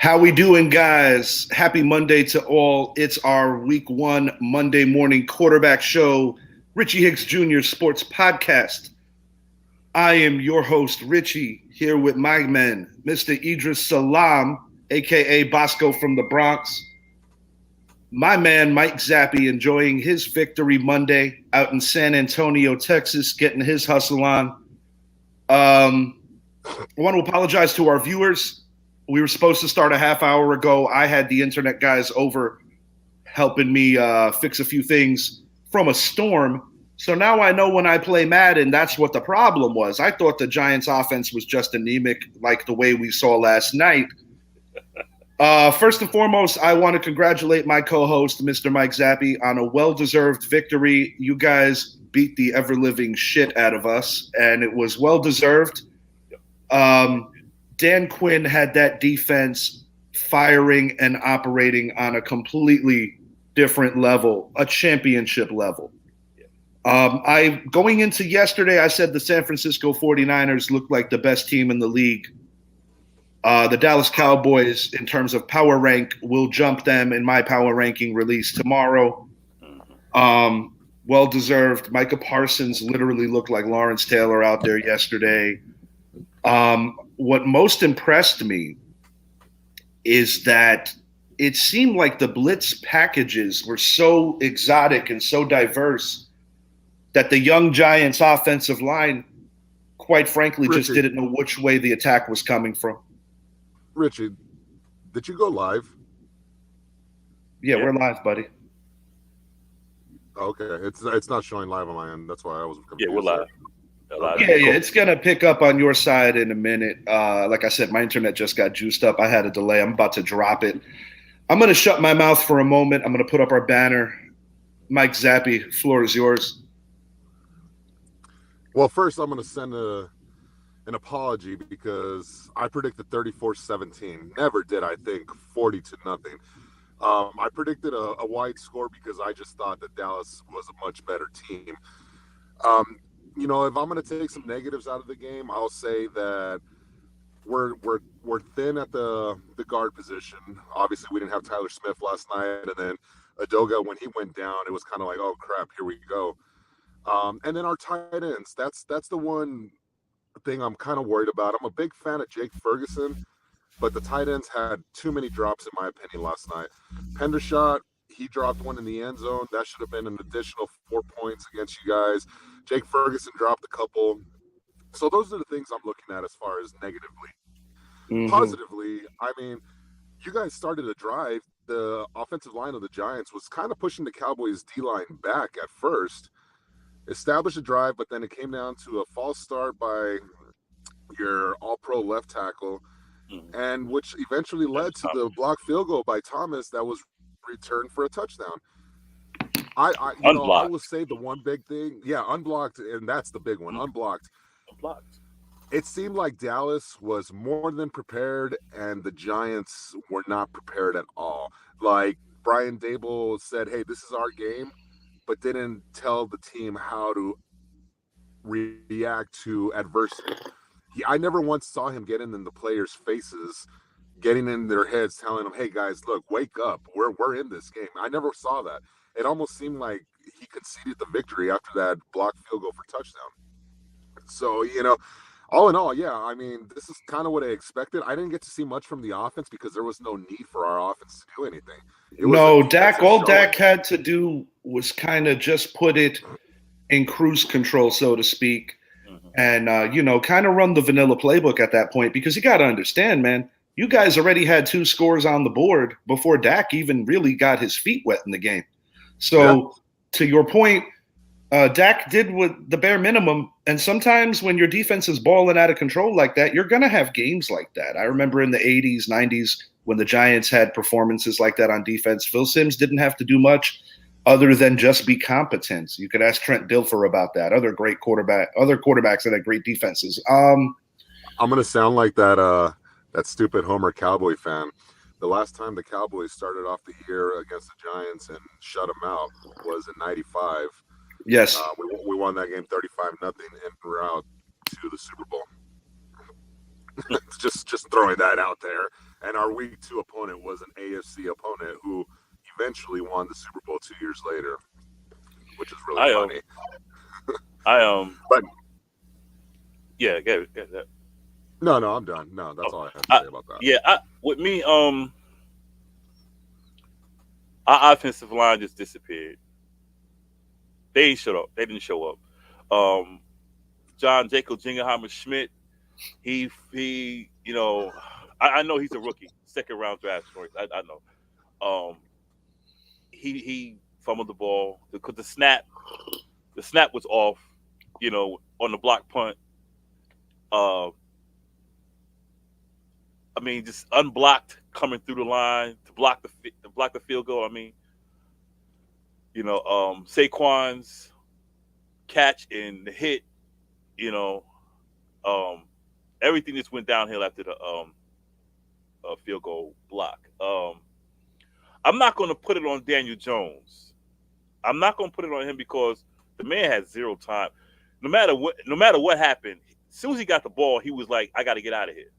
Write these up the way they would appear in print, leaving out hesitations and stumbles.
How we doing, guys? Happy Monday to all. It's our week one Monday morning quarterback show, Richie Hicks Jr. Sports Podcast. I am your host, Richie, here with my man, Mr. Idris Salam, aka Bosco from the Bronx. My man, Mike Zappy, enjoying his victory Monday out in San Antonio, Texas, getting his hustle on. I want to apologize to our viewers. We were supposed to start a half hour ago. I had the internet guys over helping me fix a few things from a storm. So now I know when I play Madden, that's what the problem was. I thought the Giants' offense was just anemic, like the way we saw last night. First and foremost, I want to congratulate my co-host, Mr. Mike Zappy, on a well-deserved victory. You guys beat the ever-living shit out of us, and it was well-deserved. Dan Quinn had that defense firing and operating on a completely different level, a championship level. Going into yesterday, I said the San Francisco 49ers looked like the best team in the league. The Dallas Cowboys, in terms of power rank, will jump them in my power ranking release tomorrow. Well-deserved. Micah Parsons literally looked like Lawrence Taylor out there yesterday. What most impressed me is that it seemed like the blitz packages were so exotic and so diverse that the young Giants offensive line, quite frankly, just didn't know which way the attack was coming from. Richie, did you go live? Yeah, we're live, buddy. Okay, it's not showing live on my end. That's why I was confused. Yeah, we're live. Yeah, it's going to pick up on your side in a minute. Like I said, my internet just got juiced up. I had a delay. I'm about to drop it. I'm going to shut my mouth for a moment. I'm going to put up our banner. Mike Zappy, floor is yours. Well, first I'm going to send an apology because I predicted 34-17. Never did I think 40-0. I predicted a wide score because I just thought that Dallas was a much better team. If I'm going to take some negatives out of the game, I'll say that we're thin at the guard position. Obviously, we didn't have Tyler Smith last night, and then Adoga, when he went down, it was kind of like, oh crap, here we go. And then our tight ends. That's the one thing I'm kind of worried about. I'm a big fan of Jake Ferguson, but the tight ends had too many drops in my opinion last night. Pendershot, he dropped one in the end zone. That should have been an additional 4 points against you guys. Jake Ferguson dropped a couple. So those are the things I'm looking at as far as negatively. Mm-hmm. Positively, I mean, you guys started a drive. The offensive line of the Giants was kind of pushing the Cowboys' D-line back at first. Established a drive, but then it came down to a false start by your all-pro left tackle, and which eventually led to the blocked field goal by Thomas that was returned for a touchdown. I will say the one big thing, unblocked, and that's the big one, unblocked. It seemed like Dallas was more than prepared, and the Giants were not prepared at all. Like Brian Dable said, hey, this is our game, but didn't tell the team how to react to adversity. I never once saw him get in the players' faces, getting in their heads, telling them, hey, guys, look, wake up. We're in this game. I never saw that. It almost seemed like he conceded the victory after that blocked field goal for touchdown. So, all in all, I mean, this is kind of what I expected. I didn't get to see much from the offense because there was no need for our offense to do anything. Dak had to do was kind of just put it in cruise control, so to speak, and, kind of run the vanilla playbook at that point because you got to understand, man, you guys already had 2 scores on the board before Dak even really got his feet wet in the game. So to your point, Dak did with the bare minimum. And sometimes when your defense is balling out of control like that, you're going to have games like that. I remember in the 80s, 90s, when the Giants had performances like that on defense, Phil Simms didn't have to do much other than just be competent. You could ask Trent Dilfer about that. Other quarterbacks that had great defenses. I'm going to sound like that stupid Homer Cowboy fan. The last time the Cowboys started off the year against the Giants and shut them out was in '95. Yes. We won that game 35-0 and we're out to the Super Bowl. just throwing that out there. and our week 2 opponent was an AFC opponent who eventually won the Super Bowl 2 years later, which is really I funny. I But yeah, get that. no, I'm done. No, that's Oh, all I have to I, say about that. yeah, with me, our offensive line just disappeared. They ain't showed up. They didn't show up. Um, John Jacob Jingleheimer Schmidt. I know he's a rookie, second round draft choice. I know. Um, he fumbled the ball because the snap was off. On the block punt. Uh, I mean, just unblocked coming through the line to block the field goal. I mean, Saquon's catch and the hit. You know, um, everything just went downhill after the field goal block. I'm not going to put it on Daniel Jones. I'm not going to put it on him because the man has zero time. No matter what happened, as soon as he got the ball, he was like, "I got to get out of here."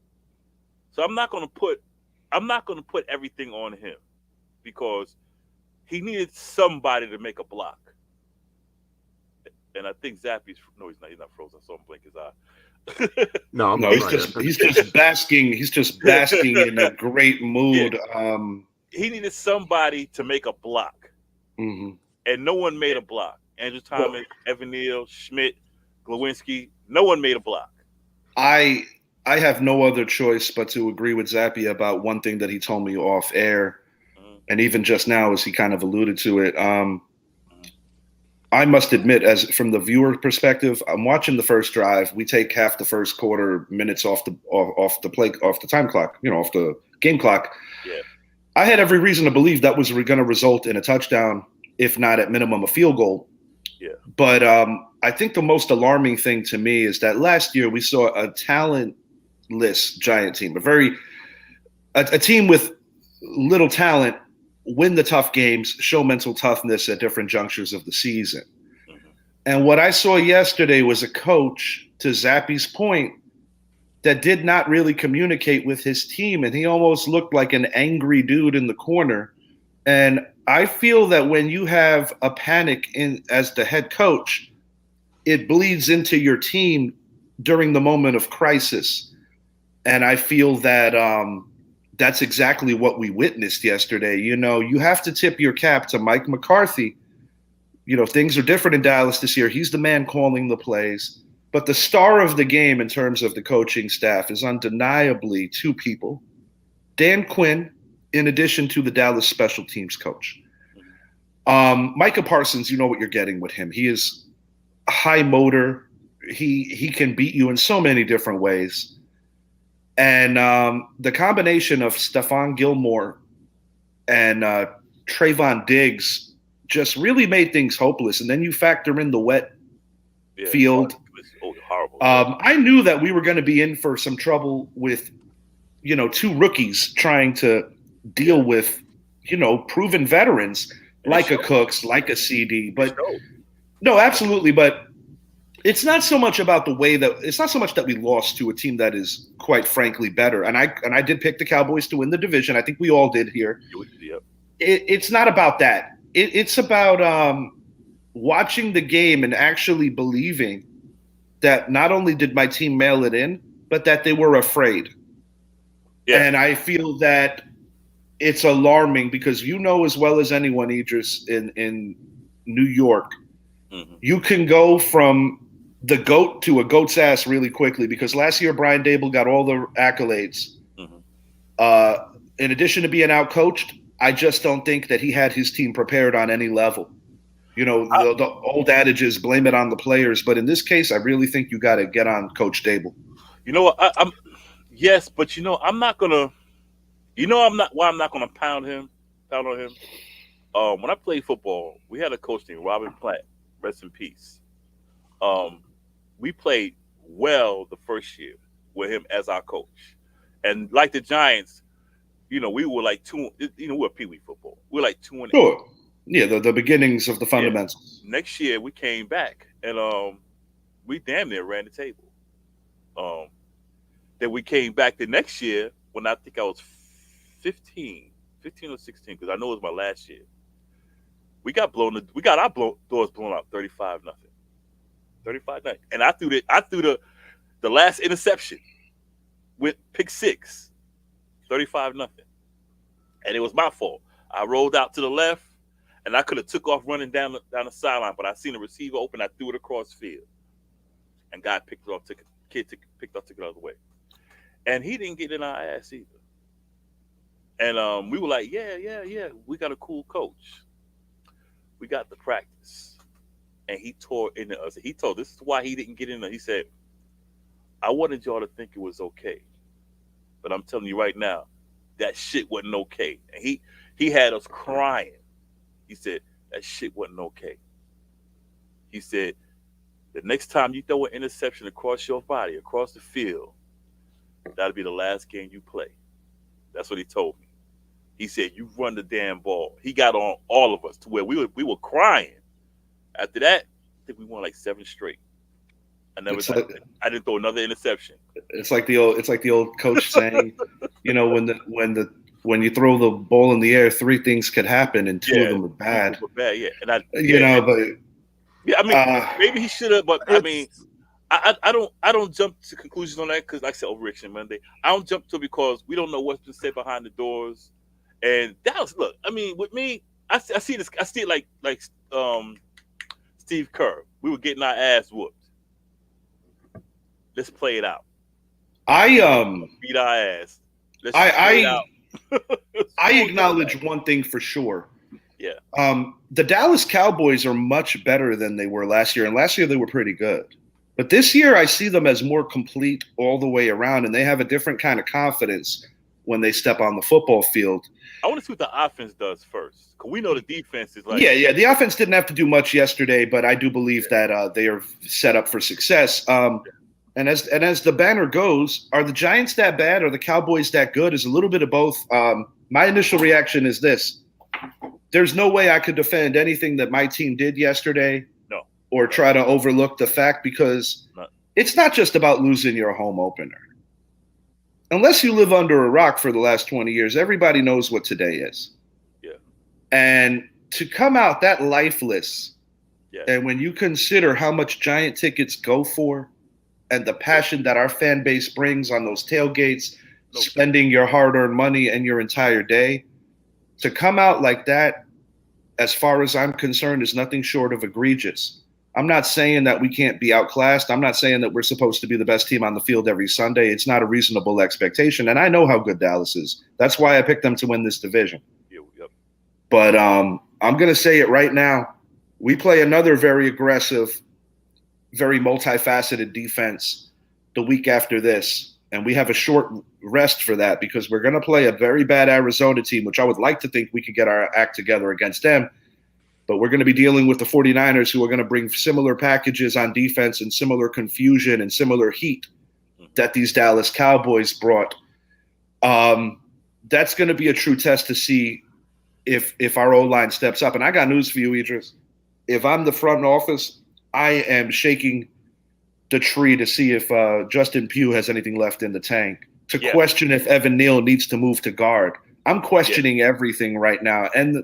So I'm not going to put everything on him because he needed somebody to make a block. And I think Zappy's no, he's not. He's not frozen. I saw him blink his eye. No, I'm No, right here. he's just basking. He's just basking in a great Yeah, mood. he needed somebody to make a block, Mhm. and no one made a block. Andrew Thomas, Evan Neal, Schmidt, Glowinski, no one made a block. I I have no other choice but to agree with Zappy about one thing that he told me off air, Mhm, and even just now, as he kind of alluded to it. mhm. I must admit, as from the viewer perspective, I'm watching the first drive. We take half the first quarter minutes off the time clock, off the game clock. Yeah, I had every reason to believe that was going to result in a touchdown, if not at minimum a field goal. yeah, But I think the most alarming thing to me is that last year we saw a talentless Giant team, a team with little talent win the tough games, show mental toughness at different junctures of the season. mhm. And what I saw yesterday was a coach, to Zappy's point, that did not really communicate with his team. And he almost looked like an angry dude in the corner. And I feel that when you have a panic in as the head coach, it bleeds into your team during the moment of crisis. And I feel that that's exactly what we witnessed yesterday. You have to tip your cap to Mike McCarthy. Things are different in Dallas this year. He's the man calling the plays. But the star of the game in terms of the coaching staff is undeniably two people: Dan Quinn, in addition to the Dallas special teams coach. Micah Parsons, you know what you're getting with him. He is high motor. He can beat you in so many different ways. And the combination of Stephon Gilmore and Trayvon Diggs just really made things hopeless. And then you factor in the wet Yeah. field. It was horrible. Yeah. I knew that we were going to be in for some trouble with, two rookies trying to deal with, proven veterans like a Cooks, like a CD. But no, absolutely. But it's not so much that we lost to a team that is quite frankly better. And I did pick the Cowboys to win the division. I think we all did here. Yep. It's not about that. It's about watching the game and actually believing that not only did my team mail it in, but that they were afraid. Yeah. And I feel that it's alarming because you know as well as anyone, Idris, in New York, Mm-hmm. you can go from the GOAT to a GOAT's ass really quickly because last year Brian Dable got all the accolades. Mm-hmm. In addition to being outcoached, I just don't think that he had his team prepared on any level. The old adage is blame it on the players, but in this case, I really think you got to get on Coach Dable. You know what? I'm yes, but I'm not gonna. I'm not. Why I'm not gonna pound on him. When I played football, we had a coach named Robin Platt. Rest in peace. Um, we played well the first year with him as our coach, and like the Giants, we were like two. We were Pee Wee football. We were like 2-8. Sure. Yeah, the beginnings of the fundamentals. Yeah. Next year we came back and we damn near ran the table. Then we came back the next year when I think I was 15, 15 or 16, because I know it was my last year. We got our doors blown out 35-0. 35-0. And I threw the last interception with pick six, 35-0. And it was my fault. I rolled out to the left, and I could have took off running down the sideline, but I seen the receiver open. I threw it across field, and guy picked it off. Picked up, took it the other way, and he didn't get in our ass either. And we were like, yeah, we got a cool coach. We got the practice, and he tore into us. He told this is why he didn't get in there. He said, I wanted y'all to think it was okay, but I'm telling you right now, that shit wasn't okay. And he had us crying. He said that shit wasn't okay. He said the next time you throw an interception across your body, across the field, that'll be the last game you play. That's what he told me. He said you run the damn ball. He got on all of us to where we were crying. After that, I think we won like 7 straight. I didn't throw another interception. It's like the old coach saying, when you throw the ball in the air, 3 things could happen, and 2 of them are bad. Yeah. And but yeah, I mean, maybe he should have, but I mean, I don't jump to conclusions on that because, like I said, over Reaction Monday, I don't jump to it because we don't know what's been said behind the doors. And Dallas, look, I mean, with me, I see this. I see it like Steve Kerr. We were getting our ass whooped. Let's play it out. Beat our ass. I acknowledge one thing for sure. Yeah. The Dallas Cowboys are much better than they were last year, and last year they were pretty good. But this year I see them as more complete all the way around, and they have a different kind of confidence when they step on the football field. I want to see what the offense does first, because we know the defense is like. Yeah. The offense didn't have to do much yesterday, but I do believe that they are set up for success. And as the banner goes, are the Giants that bad? Are the Cowboys that good? Is a little bit of both. My initial reaction is this. There's no way I could defend anything that my team did yesterday. No. Or try to overlook the fact, because it's not just about losing your home opener. Unless you live under a rock for the last 20 years, everybody knows what today is. Yeah. And to come out that lifeless, and when you consider how much Giant tickets go for, and the passion that our fan base brings on those tailgates, spending your hard-earned money and your entire day, to come out like that, as far as I'm concerned, is nothing short of egregious. I'm not saying that we can't be outclassed. I'm not saying that we're supposed to be the best team on the field every Sunday. It's not a reasonable expectation, and I know how good Dallas is. That's why I picked them to win this division. Yep. But I'm going to say it right now. We play another very aggressive, very multifaceted defense the week after this. And we have a short rest for that because we're going to play a very bad Arizona team, which I would like to think we could get our act together against them. But we're going to be dealing with the 49ers, who are going to bring similar packages on defense and similar confusion and similar heat that these Dallas Cowboys brought. That's going to be a true test to see if our O-line steps up. And I got news for you, Idris. If I'm the front office, I am shaking the tree to see if Justin Pugh has anything left in the tank, to question if Evan Neal needs to move to guard. I'm questioning everything right now. And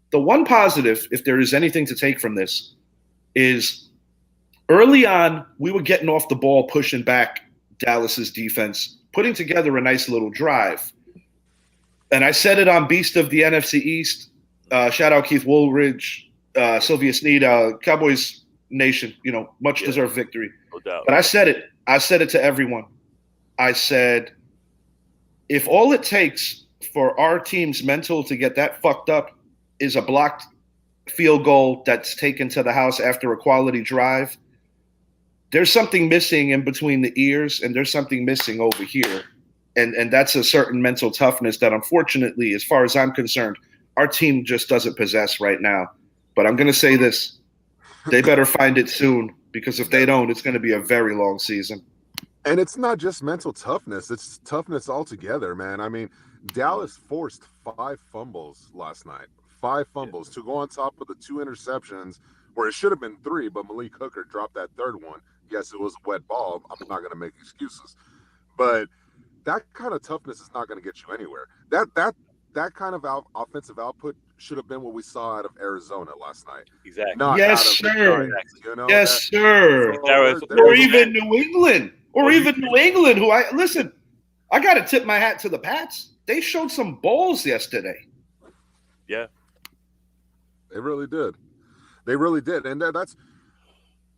the one positive, if there is anything to take from this, is early on, we were getting off the ball, pushing back Dallas's defense, putting together a nice little drive. And I said it on Beast of the NFC East. Shout out Keith Woolridge, Sylvia Snead, Cowboys Nation, much deserved victory. No doubt. But I said it to everyone. I said, if all it takes for our team's mental to get that fucked up is a blocked field goal that's taken to the house after a quality drive, there's something missing in between the ears, and there's something missing over here. And that's a certain mental toughness that, unfortunately, as far as I'm concerned, our team just doesn't possess right now. But I'm going to say this. They better find it soon, because if they don't, it's going to be a very long season. And it's not just mental toughness. It's toughness altogether, man. I mean, Dallas forced 5 fumbles last night. 5 fumbles to go on top of the 2 interceptions, where it should have been 3, but Malik Hooker dropped that third one. Yes, it was a wet ball. I'm not going to make excuses. But that kind of toughness is not going to get you anywhere. That kind of offensive output should have been what we saw out of Arizona last night. Exactly. Not Yes, out of sir. the Giants, you know? Yes, sir. Or even New England. Or even New England, who I got to tip my hat to the Pats. They showed some balls yesterday. Yeah. They really did. They really did. And that's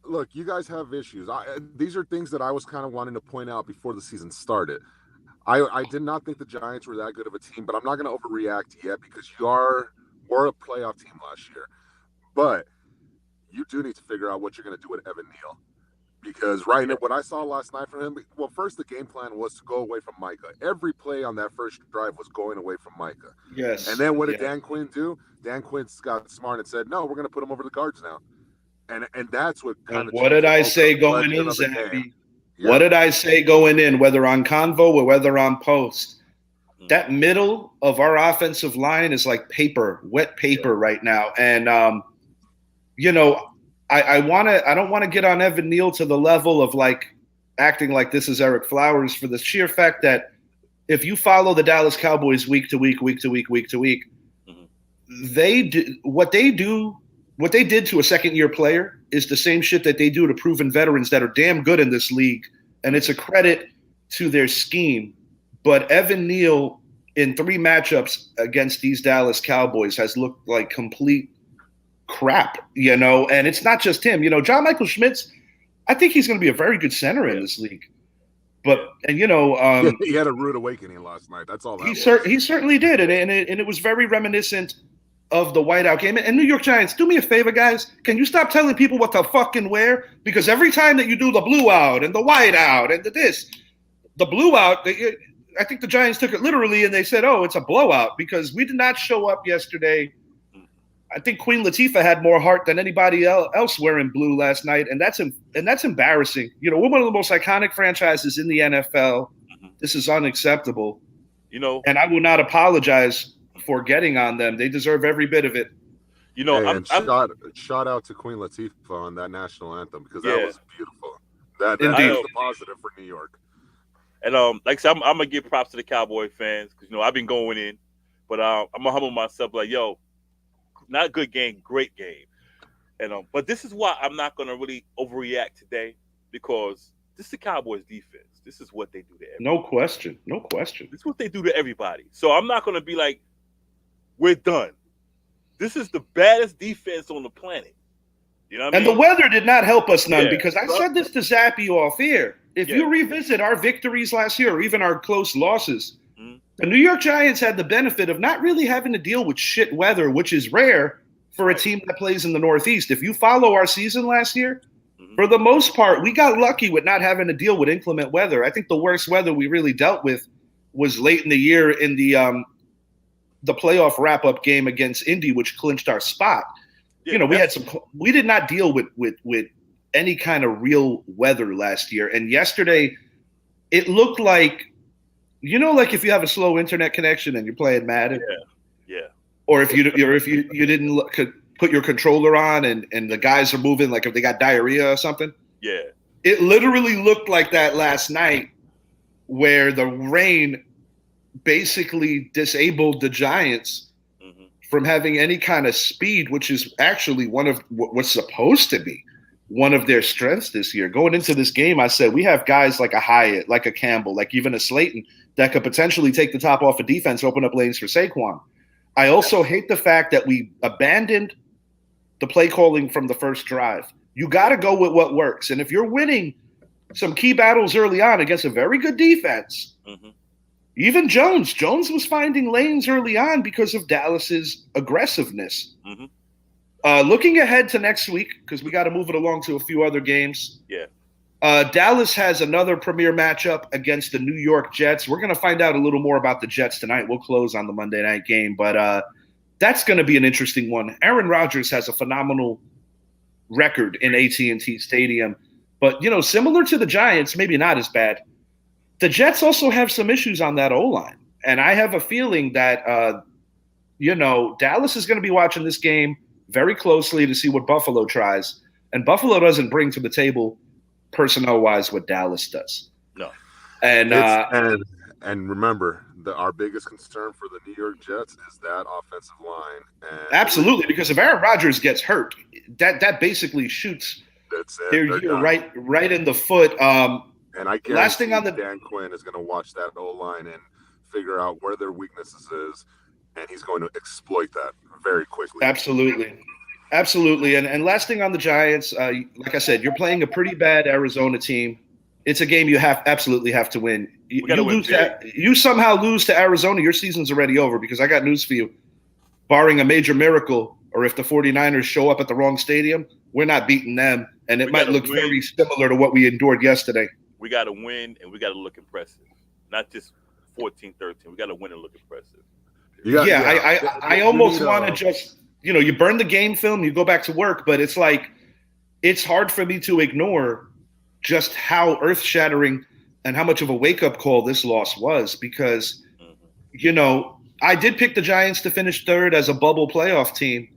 look, you guys have issues. These are things that I was kind of wanting to point out before the season started. I did not think the Giants were that good of a team, but I'm not going to overreact yet because we're a playoff team last year. But you do need to figure out what you're going to do with Evan Neal. Because right now, what I saw last night from him, well, first the game plan was to go away from Micah. Every play on that first drive was going away from Micah. Yes. And then what did Dan Quinn do? Dan Quinn got smart and said, no, we're going to put him over the guards now. And that's what kind of. What did I say going in, Zappy? Yeah. What did I say going in, whether on convo or whether on post? That middle of our offensive line is like paper, wet paper right now. And, I don't want to get on Evan Neal to the level of like acting like this is Eric Flowers for the sheer fact that if you follow the Dallas Cowboys week to week, they do what they did to a second-year player is the same shit that they do to proven veterans that are damn good in this league, and it's a credit to their scheme. But Evan Neal in 3 matchups against these Dallas Cowboys has looked like complete crap, and it's not just him. John Michael Schmitz, I think he's going to be a very good center in this league. But he had a rude awakening last night. That's all. He certainly did, and it was very reminiscent of the whiteout game. And New York Giants, do me a favor, guys. Can you stop telling people what to fucking wear? Because every time that you do the blue out and the white out and the blue out, I think the Giants took it literally and they said, oh, it's a blowout because we did not show up yesterday. I think Queen Latifah had more heart than anybody else wearing blue last night, and that's embarrassing. We're one of the most iconic franchises in the NFL. This is unacceptable. And I will not apologize for getting on them. They deserve every bit of it. Shout out to Queen Latifah on that national anthem because that was beautiful. That is the positive for New York. And like I said, I'm gonna give props to the Cowboy fans because I've been going in, but I'm gonna humble myself like, yo, not good game, great game. And but this is why I'm not gonna really overreact today because this is the Cowboys defense. This is what they do to everybody. No question. This is what they do to everybody. So I'm not gonna be like, we're done. This is the baddest defense on the planet. You know what I mean? And the weather did not help us none because I said this to Zappy off air. If you revisit our victories last year or even our close losses, the New York Giants had the benefit of not really having to deal with shit weather, which is rare for a team that plays in the Northeast. If you follow our season last year, for the most part, we got lucky with not having to deal with inclement weather. I think the worst weather we really dealt with was late in the year in the playoff wrap-up game against Indy, which clinched our spot. We did not deal with any kind of real weather last year. And yesterday, it looked like, like if you have a slow internet connection and you're playing Madden. Yeah. Or if you didn't put your controller on and the guys are moving like if they got diarrhea or something. Yeah. It literally looked like that last night where the rain basically disabled the Giants from having any kind of speed, which is actually one of what's supposed to be one of their strengths this year. Going into this game, I said we have guys like a Hyatt, like a Campbell, like even a Slayton that could potentially take the top off of defense, open up lanes for Saquon. I also hate the fact that we abandoned the play calling from the first drive. You got to go with what works. And if you're winning some key battles early on against a very good defense, even Jones was finding lanes early on because of Dallas's aggressiveness. Looking ahead to next week, because we got to move it along to a few other games. Yeah. Dallas has another premier matchup against the New York Jets. We're going to find out a little more about the Jets tonight. We'll close on the Monday night game, but that's going to be an interesting one. Aaron Rodgers has a phenomenal record in AT&T Stadium, but similar to the Giants, maybe not as bad. The Jets also have some issues on that O-line, and I have a feeling that Dallas is going to be watching this game very closely to see what Buffalo tries, and Buffalo doesn't bring to the table personnel-wise what Dallas does. No. And And remember, our biggest concern for the New York Jets is that offensive line. And absolutely, because if Aaron Rodgers gets hurt, that basically shoots that's it. their year right in the foot. And I guarantee Dan Quinn is going to watch that O-line and figure out where their weaknesses is, and he's going to exploit that very quickly. Absolutely. And last thing on the Giants, like I said, you're playing a pretty bad Arizona team. It's a game you absolutely have to win. You somehow lose to Arizona, your season's already over, because I got news for you. Barring a major miracle, or if the 49ers show up at the wrong stadium, we're not beating them, and it might look very similar to what we endured yesterday. We got to win, and we got to look impressive. Not just 14-13. We got to win and look impressive. I almost want to just, you burn the game film, you go back to work, but it's like, it's hard for me to ignore just how earth-shattering and how much of a wake-up call this loss was, because, I did pick the Giants to finish third as a bubble playoff team,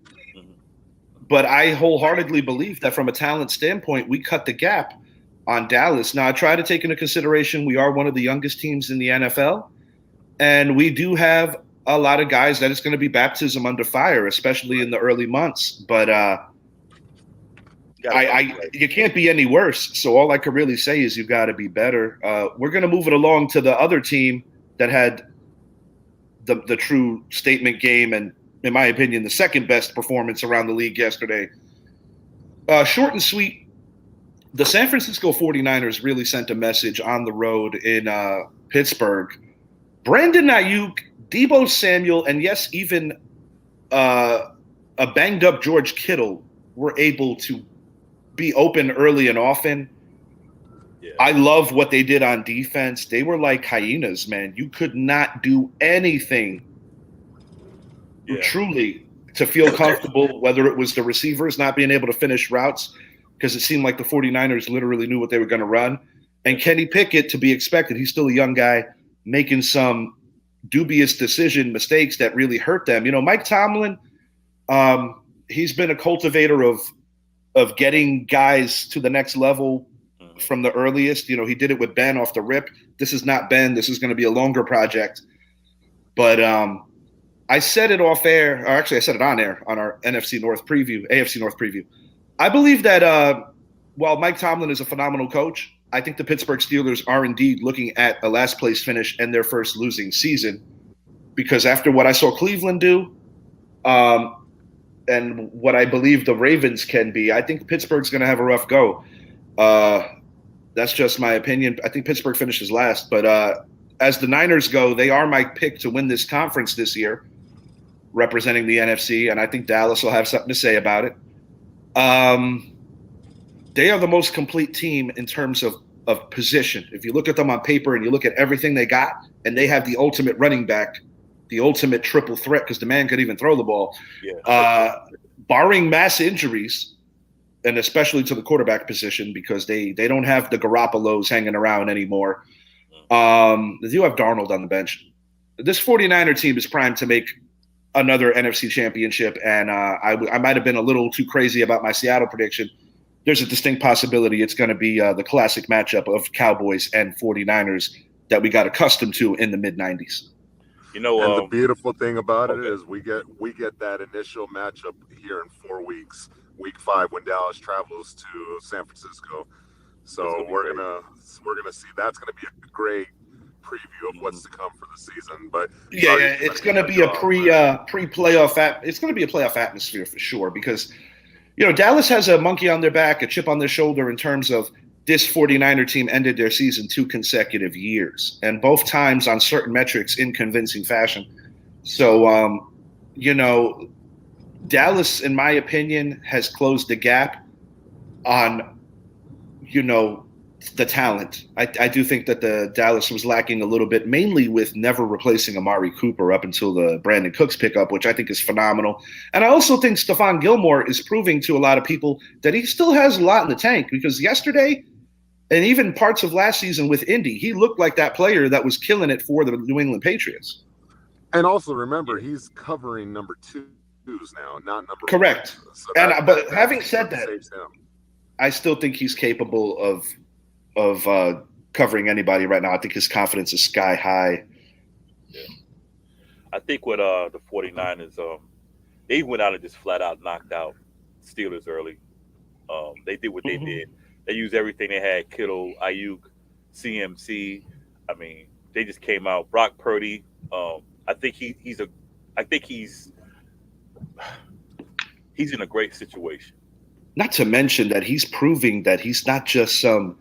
but I wholeheartedly believe that from a talent standpoint, we cut the gap on Dallas. Now, I try to take into consideration we are one of the youngest teams in the NFL, and we do have a lot of guys that it's going to be baptism under fire, especially in the early months. But you can't be any worse. So all I could really say is you got to be better. We're going to move it along to the other team that had the true statement game and, in my opinion, the second best performance around the league yesterday. Short and sweet, the San Francisco 49ers really sent a message on the road in Pittsburgh. Brandon Ayuk, Deebo Samuel, and yes, even a banged-up George Kittle were able to be open early and often. Yeah. I love what they did on defense. They were like hyenas, man. You could not do anything truly to feel comfortable, whether it was the receivers not being able to finish routes, because it seemed like the 49ers literally knew what they were going to run. And Kenny Pickett, to be expected, he's still a young guy, making some dubious mistakes that really hurt them. Mike Tomlin, he's been a cultivator of getting guys to the next level from the earliest. He did it with Ben off the rip. This is not Ben. This is going to be a longer project. But I said it off air, or actually I said it on air on our AFC North preview. I believe that while Mike Tomlin is a phenomenal coach, I think the Pittsburgh Steelers are indeed looking at a last place finish and their first losing season, because after what I saw Cleveland do and what I believe the Ravens can be, I think Pittsburgh's going to have a rough go. That's just my opinion. I think Pittsburgh finishes last, but as the Niners go, they are my pick to win this conference this year, representing the NFC, and I think Dallas will have something to say about it. They are the most complete team in terms of position. If you look at them on paper and you look at everything they got, and they have the ultimate running back, the ultimate triple threat, because the man could even throw the ball. Yeah. Barring mass injuries, and especially to the quarterback position, because they don't have the Garoppolos hanging around anymore. They do have Darnold on the bench. This 49er team is primed to make another NFC championship, and I might have been a little too crazy about my Seattle prediction. There's a distinct possibility it's going to be the classic matchup of Cowboys and 49ers that we got accustomed to in the mid-90s. And the beautiful thing about it is we get that initial matchup here in 4 weeks, week 5, when Dallas travels to San Francisco. So we're gonna see. That's gonna be a great preview of what's to come for the season. But it's gonna be a pre-playoff. It's gonna be a playoff atmosphere for sure, because Dallas has a monkey on their back, a chip on their shoulder in terms of this 49er team ended their season 2 consecutive years, and both times on certain metrics in convincing fashion. So, Dallas, in my opinion, has closed the gap on, the talent. I do think that the Dallas was lacking a little bit, mainly with never replacing Amari Cooper up until the Brandon Cooks pickup, which I think is phenomenal. And I also think Stephon Gilmore is proving to a lot of people that he still has a lot in the tank, because yesterday and even parts of last season with Indy, he looked like that player that was killing it for the New England Patriots. And also remember, he's covering number 2s now, not number correct. 1. So but having said that, I still think he's capable of covering anybody right now. I think his confidence is sky high. Yeah. I think with the 49ers, they went out and just flat out knocked out Steelers early. They did what they did. They used everything they had: Kittle, Ayuk, CMC. I mean, they just came out. Brock Purdy. I think I think he's in a great situation. Not to mention that he's proving that he's not just some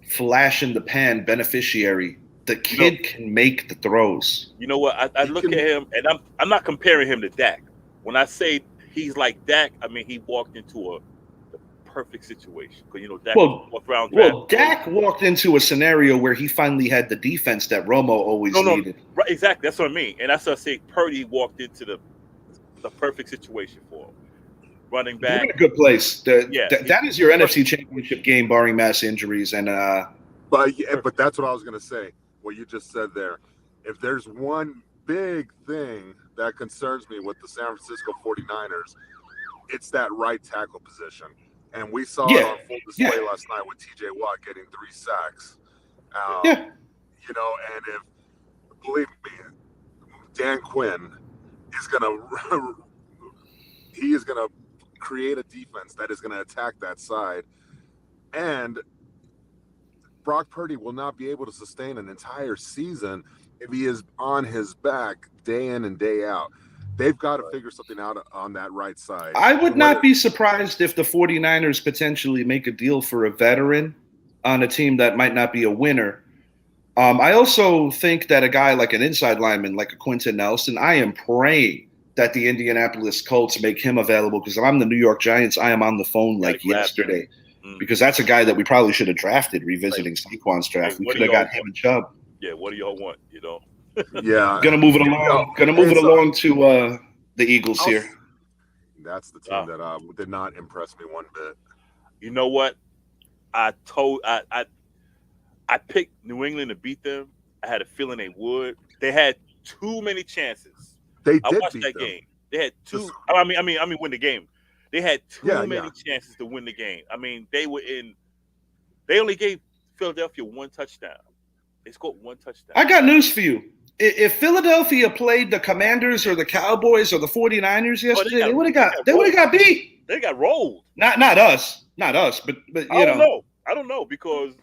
flash in the pan beneficiary. The kid can make the throws. You know what? I look at him, and I'm not comparing him to Dak. When I say he's like Dak, I mean he walked into the perfect situation because Dak was a fourth round draft. Well, Dak walked into a scenario where he finally had the defense that Romo always needed. Right, exactly. That's what I mean, and that's what I say. Purdy walked into the perfect situation for him. Running back. You're in a good place. That is your NFC Championship game, barring mass injuries. And but that's what I was going to say. What you just said there. If there's one big thing that concerns me with the San Francisco 49ers, it's that right tackle position. And we saw it on full display last night with TJ Watt getting 3 sacks. And if, believe me, Dan Quinn is going to create a defense that is going to attack that side. And Brock Purdy will not be able to sustain an entire season if he is on his back day in and day out. They've got to figure something out on that right side. I would not be surprised if the 49ers potentially make a deal for a veteran on a team that might not be a winner. I also think that a guy like an inside lineman, like a Quentin Nelson, I am praying that the Indianapolis Colts make him available because if I'm the New York Giants, I am on the phone like yesterday because that's a guy that we probably should have drafted revisiting Saquon's draft. We could have got him and Chubb. Yeah, what do y'all want, Yeah. Gonna move it along to the Eagles here. That's the team that did not impress me one bit. You know what? I picked New England to beat them. I had a feeling they would. They had too many chances. I watched that game. They had two. I mean, win the game. They had too many chances to win the game. I mean, they only gave Philadelphia 1 touchdown. They scored 1 touchdown. I got news for you. If Philadelphia played the Commanders or the Cowboys or the 49ers yesterday, they would have got beat. They got rolled. Not us, but I don't know because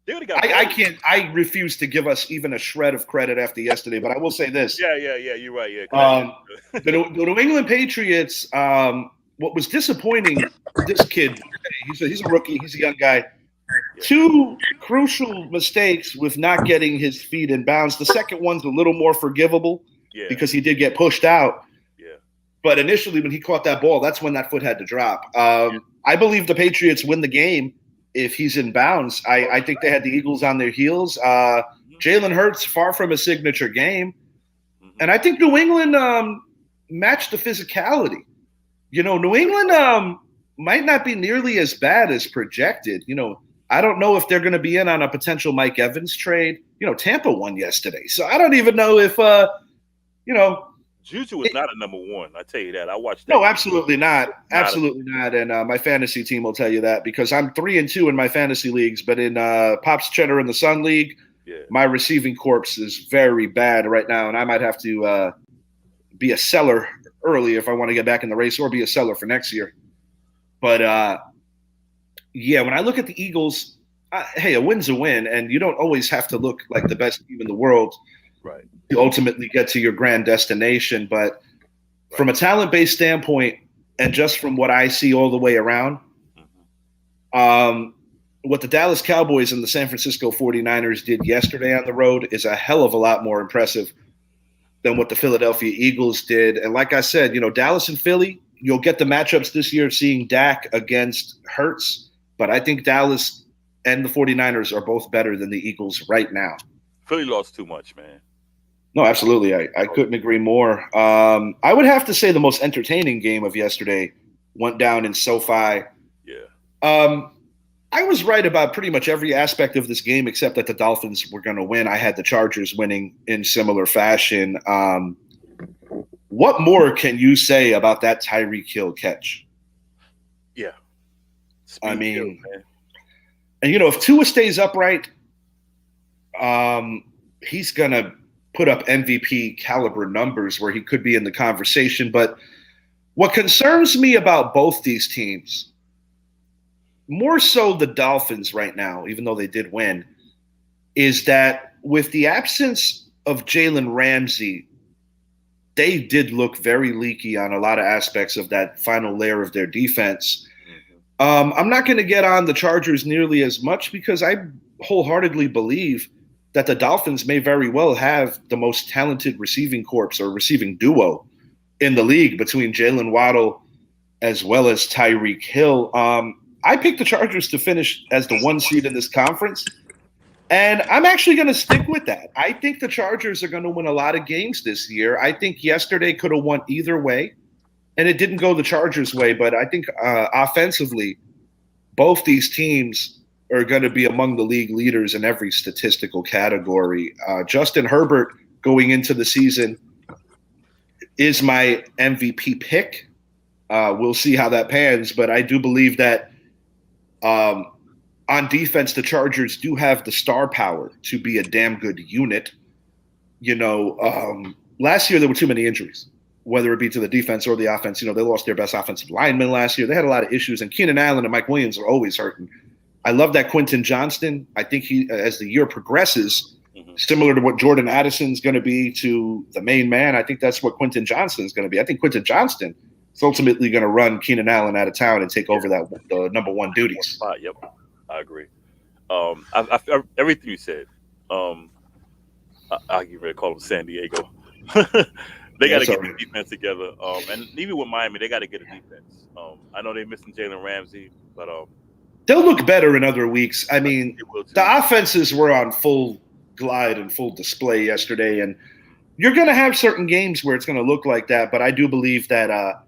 they would have got. I refuse to give us even a shred of credit after yesterday, but I will say this. Yeah. You're right. Yeah. The New England Patriots. What was disappointing? This kid. He's a rookie. He's a young guy. 2 crucial mistakes with not getting his feet in bounds. The second one's a little more forgivable because he did get pushed out. Yeah. But initially, when he caught that ball, that's when that foot had to drop. I believe the Patriots win the game if he's in bounds. I think they had the Eagles on their heels. Jalen Hurts, far from a signature game. And I think New England matched the physicality. New England might not be nearly as bad as projected. I don't know if they're going to be in on a potential Mike Evans trade. Tampa won yesterday. So I don't even know if, Juju is not a number 1. I tell you that. I watched that. No, absolutely not. Absolutely not. And my fantasy team will tell you that because I'm 3-2 in my fantasy leagues. But in Pops Cheddar in the Sun League, my receiving corpse is very bad right now. And I might have to be a seller early if I want to get back in the race or be a seller for next year. But, when I look at the Eagles, hey, a win's a win, and you don't always have to look like the best team in the world to ultimately get to your grand destination. But from a talent-based standpoint, and just from what I see all the way around, what the Dallas Cowboys and the San Francisco 49ers did yesterday on the road is a hell of a lot more impressive than what the Philadelphia Eagles did. And like I said, Dallas and Philly, you'll get the matchups this year seeing Dak against Hurts. But I think Dallas and the 49ers are both better than the Eagles right now. Philly lost too much, man. No, absolutely. I couldn't agree more. I would have to say the most entertaining game of yesterday went down in SoFi. Yeah. I was right about pretty much every aspect of this game except that the Dolphins were going to win. I had the Chargers winning in similar fashion. What more can you say about that Tyreek Hill catch? Yeah. And if Tua stays upright, he's going to put up MVP caliber numbers where he could be in the conversation. But what concerns me about both these teams, more so the Dolphins right now, even though they did win, is that with the absence of Jalen Ramsey, they did look very leaky on a lot of aspects of that final layer of their defense. I'm not going to get on the Chargers nearly as much because I wholeheartedly believe that the Dolphins may very well have the most talented receiving corps or receiving duo in the league between Jalen Waddle as well as Tyreek Hill. I picked the Chargers to finish as the 1 seed in this conference. And I'm actually going to stick with that. I think the Chargers are going to win a lot of games this year. I think yesterday could have won either way, and it didn't go the Chargers' way. But I think offensively, both these teams are going to be among the league leaders in every statistical category. Justin Herbert going into the season is my MVP pick. We'll see how that pans, but I do believe that on defense, the Chargers do have the star power to be a damn good unit. Last year there were too many injuries, whether it be to the defense or the offense. They lost their best offensive lineman last year. They had a lot of issues, and Keenan Allen and Mike Williams are always hurting. I love that Quentin Johnston. I think he, as the year progresses, similar to what Jordan Addison's going to be to the main man, I think that's what Quentin Johnston is going to be. I think Quentin Johnston is ultimately going to run Keenan Allen out of town and take over the number one duties. Yep. I agree. Everything you said. I give it a call to San Diego. They got to get the defense together. And even with Miami, they got to get a defense. I know they're missing Jalen Ramsey, but they'll look better in other weeks. I mean, the offenses were on full glide and full display yesterday, and you're going to have certain games where it's going to look like that. But I do believe that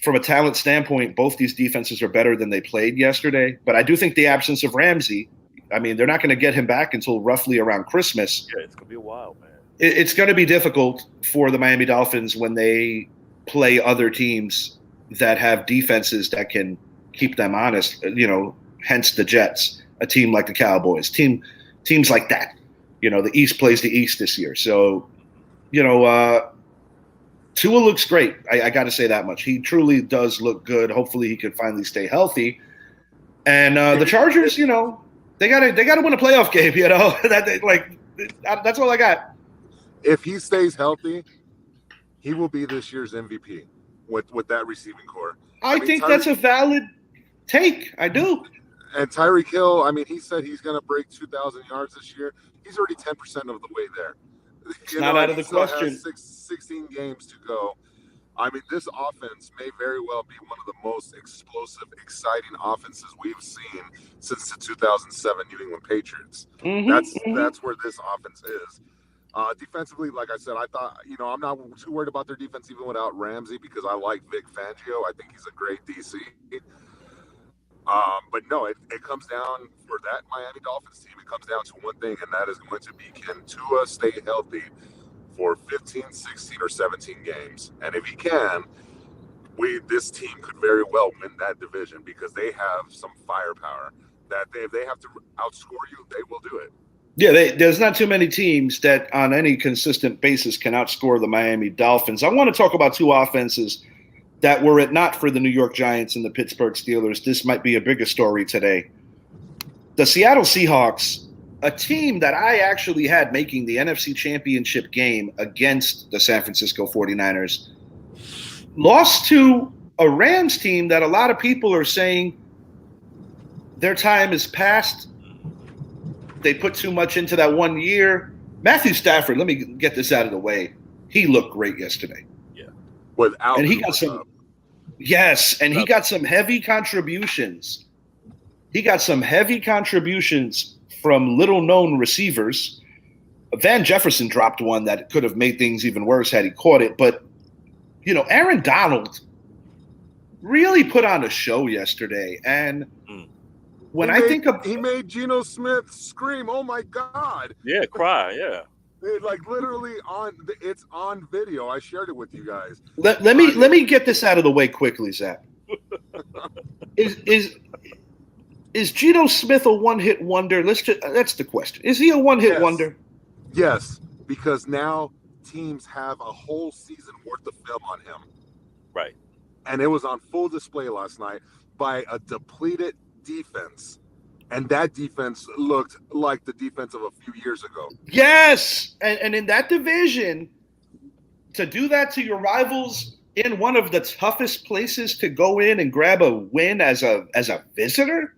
from a talent standpoint, both these defenses are better than they played yesterday. But I do think the absence of Ramsey, I mean, they're not going to get him back until roughly around Christmas. Yeah, it's going to be a while, man. It's going to be difficult for the Miami Dolphins when they play other teams that have defenses that can keep them honest, hence the Jets, a team like the Cowboys, teams like that. The East plays the East this year. So, Tua looks great. I got to say that much. He truly does look good. Hopefully he can finally stay healthy. And the Chargers, they got to win a playoff game, that's all I got. If he stays healthy, he will be this year's MVP with that receiving core. I think that's a valid take. I do. And Tyreek Hill, he said he's going to break 2,000 yards this year. He's already 10% of the way there. It's not out of the question. 16 games to go. This offense may very well be one of the most explosive, exciting offenses we've seen since the 2007 New England Patriots. That's where this offense is. Defensively, like I said, I thought, I'm not too worried about their defense even without Ramsey because I like Vic Fangio. I think he's a great DC. But no, it comes down for that Miami Dolphins team. It comes down to one thing, and that is going to be, can Tua stay healthy for 15, 16, or 17 games? And if he can, this team could very well win that division because they have some firepower that if they have to outscore you, they will do it. Yeah, there's not too many teams that on any consistent basis can outscore the Miami Dolphins. I want to talk about two offenses that were it not for the New York Giants and the Pittsburgh Steelers, this might be a bigger story today. The Seattle Seahawks, a team that I actually had making the NFC Championship game against the San Francisco 49ers, lost to a Rams team that a lot of people are saying their time is past. They put too much into that 1 year. Matthew Stafford, let me get this out of the way. He looked great yesterday. Yeah. And he got some Yes, and he got some heavy contributions. He got some heavy contributions from little-known receivers. Van Jefferson dropped one that could have made things even worse had he caught it. But, Aaron Donald really put on a show yesterday. And when he made Geno Smith scream, "Oh my God!" Yeah, cry. Yeah, literally it's on video. I shared it with you guys. Let me get this out of the way quickly, Zap. is Geno Smith a one-hit wonder? That's the question. Is he a one-hit wonder? Yes, because now teams have a whole season worth of film on him. Right. And it was on full display last night by a depleted defense. And that defense looked like the defense of a few years ago. Yes. And in that division, to do that to your rivals in one of the toughest places to go in and grab a win as a visitor?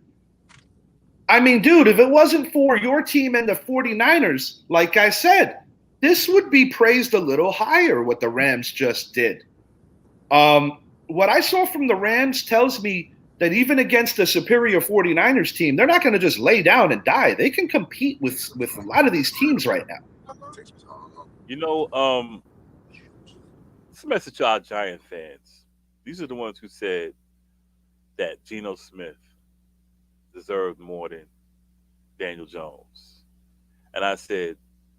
I mean, dude, if it wasn't for your team and the 49ers, like I said, this would be praised a little higher, what the Rams just did. What I saw from the Rams tells me that even against a superior 49ers team, they're not going to just lay down and die. They can compete with a lot of these teams right now. You know, this message to our Giant fans. These are the ones who said that Geno Smith deserved more than Daniel Jones. And I said,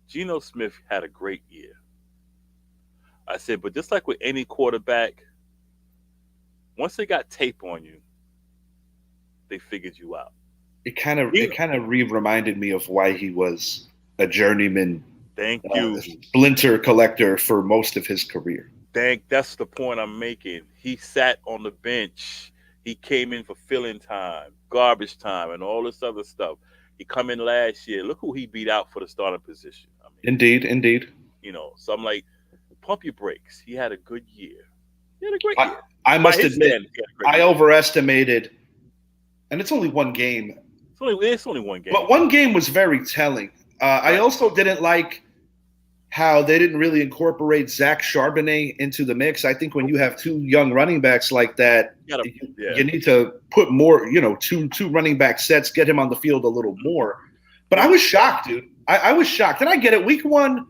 Geno Smith had a great year. I said, but just like with any quarterback, once they got tape on you, they figured you out. It kind of reminded me of why he was a journeyman. Thank you. Splinter collector for most of his career. That's the point I'm making. He sat on the bench. He came in for filling time, garbage time, and all this other stuff. He come in last year. Look who he beat out for the starting position. I mean, Indeed. You know, so I'm like, pump your brakes. He had a good year. He had a great year. I must admit, I overestimated, and it's only one game. It's only one game. But one game was very telling. Right. I also didn't like how they didn't really incorporate Zach Charbonnet into the mix. I think when you have two young running backs like that, you need to put more, two running back sets, get him on the field a little more. But I was shocked, dude. I was shocked. And I get it. Week one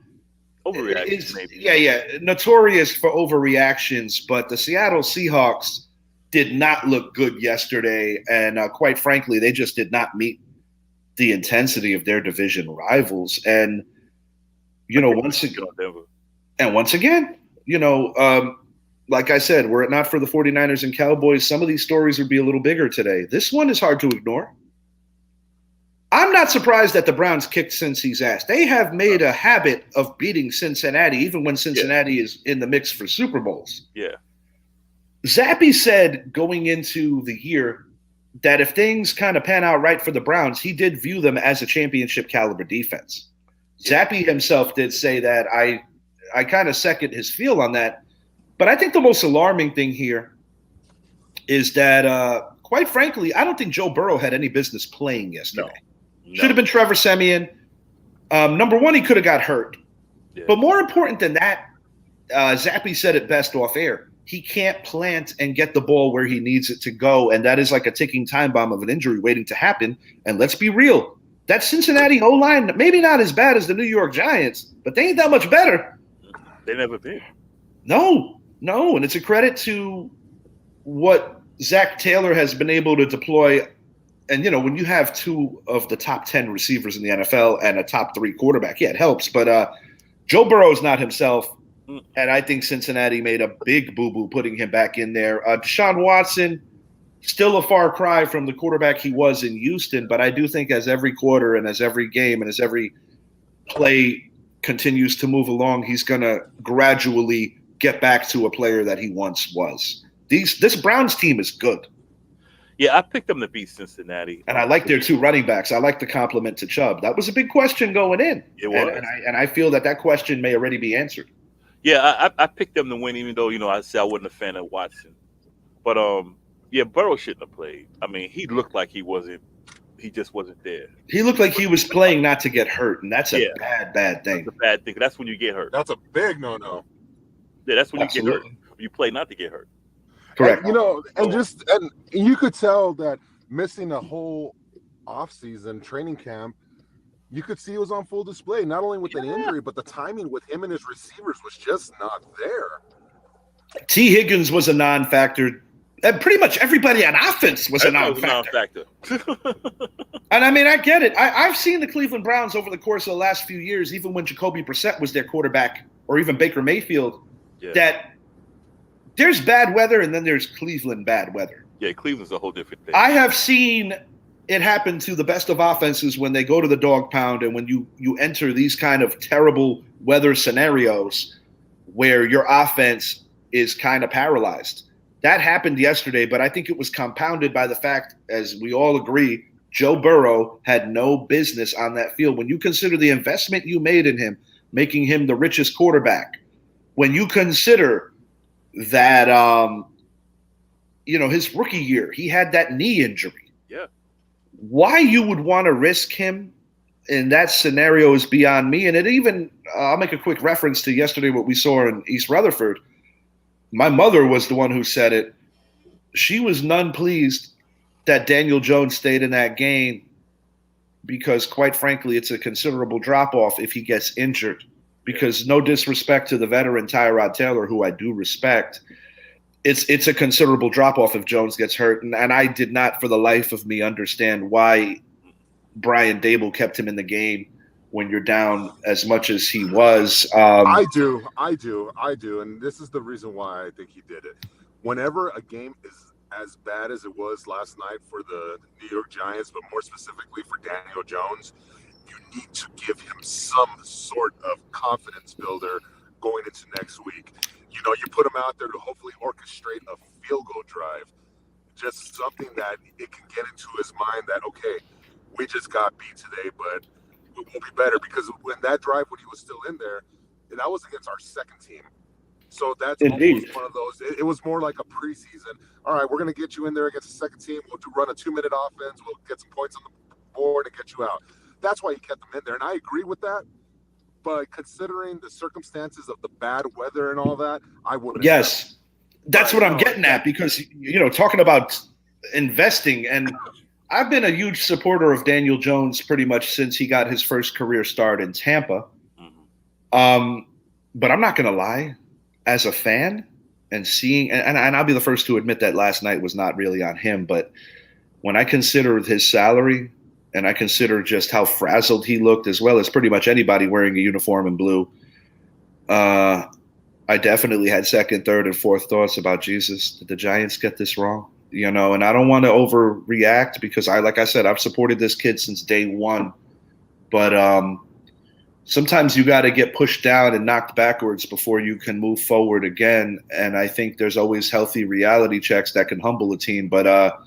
overreactions, maybe. Yeah. Notorious for overreactions. But the Seattle Seahawks did not look good yesterday. And quite frankly, they just did not meet the intensity of their division rivals. And once again, like I said, were it not for the 49ers and Cowboys, some of these stories would be a little bigger today. This one is hard to ignore. I'm not surprised that the Browns kicked Cincy's ass. They have made a habit of beating Cincinnati, even when Cincinnati is in the mix for Super Bowls. Yeah. Zappy said going into the year that if things kind of pan out right for the Browns, he did view them as a championship caliber defense. Zappy himself did say that. I kind of second his feel on that. But I think the most alarming thing here is that, quite frankly, I don't think Joe Burrow had any business playing yesterday. No. Should have been Trevor Siemian. Number one, he could have got hurt. Yeah. But more important than that, Zappy said it best off air. He can't plant and get the ball where he needs it to go, and that is like a ticking time bomb of an injury waiting to happen. And let's be real. That Cincinnati O-line, maybe not as bad as the New York Giants, but they ain't that much better. They never been. No. And it's a credit to what Zach Taylor has been able to deploy. And, when you have two of the top 10 receivers in the NFL and a top 3 quarterback, it helps. But Joe Burrow is not himself. And I think Cincinnati made a big boo-boo putting him back in there. Deshaun Watson, still a far cry from the quarterback he was in Houston, but I do think as every quarter and as every game and as every play continues to move along, he's going to gradually get back to a player that he once was. This Browns team is good. Yeah, I picked them to beat Cincinnati. And I like their 2 running backs. I like the compliment to Chubb. That was a big question going in. It was. And I feel that question may already be answered. Yeah, I picked them to win, even though, I said I wasn't a fan of Watson. But, yeah, Burrow shouldn't have played. I mean, he looked like he just wasn't there. He looked like he was playing not to get hurt, and that's a bad thing. That's a bad thing. That's when you get hurt. That's a big no-no. Yeah, that's when you get hurt. You play not to get hurt. Correct. And, and you could tell that missing a whole offseason training camp, you could see it was on full display, not only with an injury, but the timing with him and his receivers was just not there. T. Higgins was a non-factor. And pretty much everybody on offense was a non-factor. And I mean, I get it. I've seen the Cleveland Browns over the course of the last few years, even when Jacoby Brissett was their quarterback, or even Baker Mayfield, that there's bad weather and then there's Cleveland bad weather. Yeah, Cleveland's a whole different thing. I have seen it happened to the best of offenses when they go to the dog pound and when you enter these kind of terrible weather scenarios where your offense is kind of paralyzed. That happened yesterday, but I think it was compounded by the fact, as we all agree, Joe Burrow had no business on that field. When you consider the investment you made in him, making him the richest quarterback, when you consider that, his rookie year, he had that knee injury. Yeah. Why you would want to risk him in that scenario is beyond me. And it even, I'll make a quick reference to yesterday what we saw in East Rutherford. My mother was the one who said it. She was none pleased that Daniel Jones stayed in that game because, quite frankly, it's a considerable drop-off if he gets injured. Because no disrespect to the veteran Tyrod Taylor, who I do respect, it's a considerable drop-off if Jones gets hurt. And I did not, for the life of me, understand why Brian Dable kept him in the game when you're down as much as he was. I do. And this is the reason why I think he did it. Whenever a game is as bad as it was last night for the New York Giants, but more specifically for Daniel Jones, you need to give him some sort of confidence builder going into next week. You put him out there to hopefully orchestrate a field goal drive, just something that it can get into his mind that, okay, we just got beat today, but we'll be better. Because when that drive, when he was still in there, that was against our second team. So that's almost one of those. It was more like a preseason. All right, we're going to get you in there against the second team. We'll run a 2-minute offense. We'll get some points on the board and get you out. That's why he kept them in there. And I agree with that. But considering the circumstances of the bad weather and all that, I wouldn't. Yes, that's what I'm getting at. Because, talking about investing, and I've been a huge supporter of Daniel Jones pretty much since he got his first career start in Tampa. But I'm not going to lie. As a fan and seeing, and I'll be the first to admit that last night was not really on him, but when I consider his salary and I consider just how frazzled he looked, as well as pretty much anybody wearing a uniform in blue, I definitely had second, third, and fourth thoughts about, Jesus, did the Giants get this wrong? And I don't want to overreact because like I said, I've supported this kid since day one, but sometimes you got to get pushed down and knocked backwards before you can move forward again. And I think there's always healthy reality checks that can humble a team. But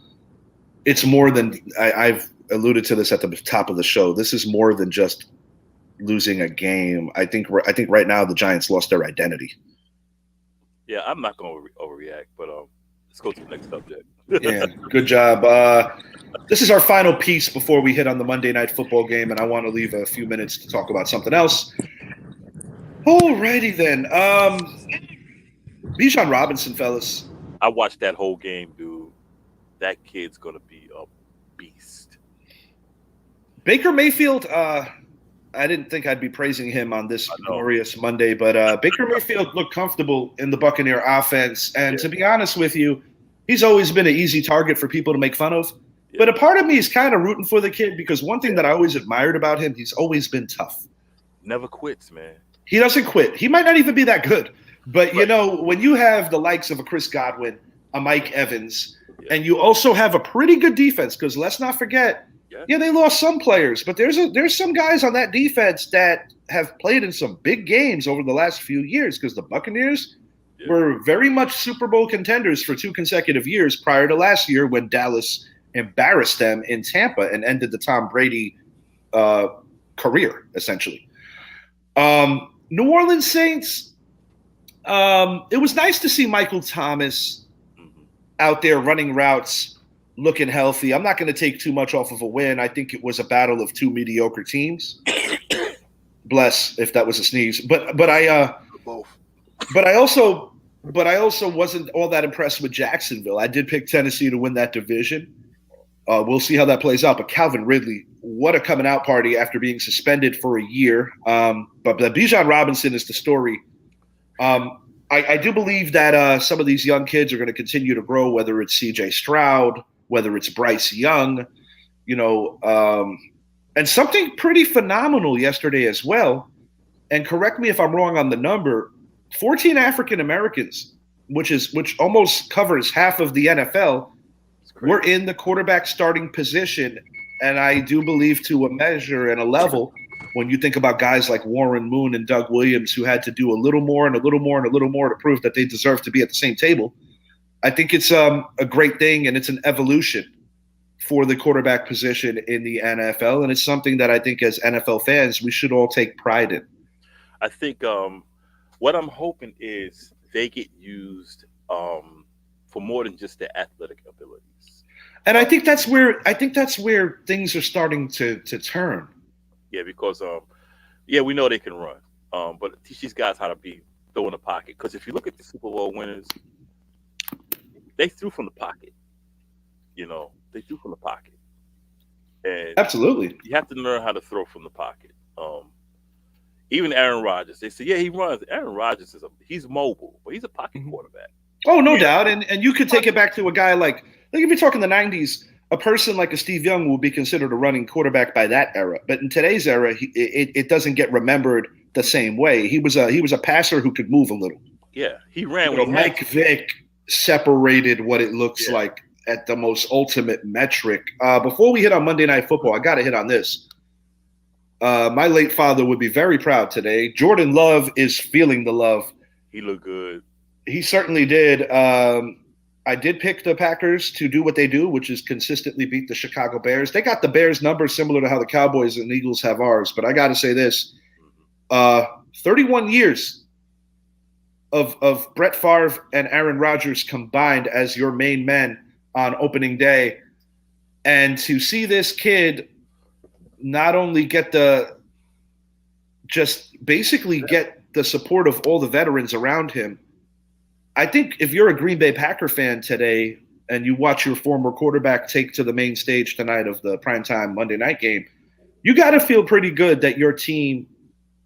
it's more than I've alluded to this at the top of the show. This is more than just losing a game. I think right now the Giants lost their identity. Yeah, I'm not going to overreact, but let's go to the next subject. Yeah, good job. This is our final piece before we hit on the Monday Night Football game, and I want to leave a few minutes to talk about something else. Alrighty then. Bijan Robinson, fellas. I watched that whole game, dude. That kid's going to be a beast. Baker Mayfield, I didn't think I'd be praising him on this glorious Monday, but Baker Mayfield looked comfortable in the Buccaneer offense. And to be honest with you, he's always been an easy target for people to make fun of. But a part of me is kind of rooting for the kid because one thing that I always admired about him, he's always been tough. Never quits, man. He doesn't quit. He might not even be that good. But, when you have the likes of a Chris Godwin, a Mike Evans, and you also have a pretty good defense, because let's not forget, they lost some players, but there's some guys on that defense that have played in some big games over the last few years because the Buccaneers were very much Super Bowl contenders for 2 consecutive years prior to last year when Dallas embarrassed them in Tampa and ended the Tom Brady career, essentially. New Orleans Saints, it was nice to see Michael Thomas out there running routes, looking healthy. I'm not going to take too much off of a win. I think it was a battle of 2 mediocre teams. Bless if that was a sneeze. But I also wasn't all that impressed with Jacksonville. I did pick Tennessee to win that division. We'll see how that plays out. But Calvin Ridley, what a coming out party after being suspended for a year. But Bijan Robinson is the story. I do believe that some of these young kids are going to continue to grow, whether it's C.J. Stroud, whether it's Bryce Young, and something pretty phenomenal yesterday as well. And correct me if I'm wrong on the number, 14 African Americans, which almost covers half of the NFL, we're in the quarterback starting position, and I do believe to a measure and a level, when you think about guys like Warren Moon and Doug Williams, who had to do a little more and a little more and a little more to prove that they deserve to be at the same table, I think it's a great thing, and it's an evolution for the quarterback position in the NFL, and it's something that I think as NFL fans we should all take pride in. I think what I'm hoping is they get used for more than just their athletic abilities. And I think that's where things are starting to turn. Yeah, because we know they can run, but teach these guys how to be throw in the pocket. Because if you look at the Super Bowl winners, they threw from the pocket. They threw from the pocket, and absolutely, you have to learn how to throw from the pocket. Even Aaron Rodgers, they say, yeah, he runs. Aaron Rodgers he's mobile, but he's a pocket quarterback. Oh, no doubt. And you could take it back to a guy like if you're talking the 90s, a person like a Steve Young will be considered a running quarterback by that era. But in today's era, it doesn't get remembered the same way. He was a passer who could move a little. Yeah, he ran. Mike Vick separated what it looks like at the most ultimate metric. Before we hit on Monday Night Football, I got to hit on this. My late father would be very proud today. Jordan Love is feeling the love. He looked good. He certainly did. I did pick the Packers to do what they do, which is consistently beat the Chicago Bears. They got the Bears' numbers similar to how the Cowboys and Eagles have ours. But I got to say this. 31 years of Brett Favre and Aaron Rodgers combined as your main men on opening day. And to see this kid not only get the support of all the veterans around him. I think if you're a Green Bay Packer fan today and you watch your former quarterback take to the main stage tonight of the primetime Monday night game, you got to feel pretty good that your team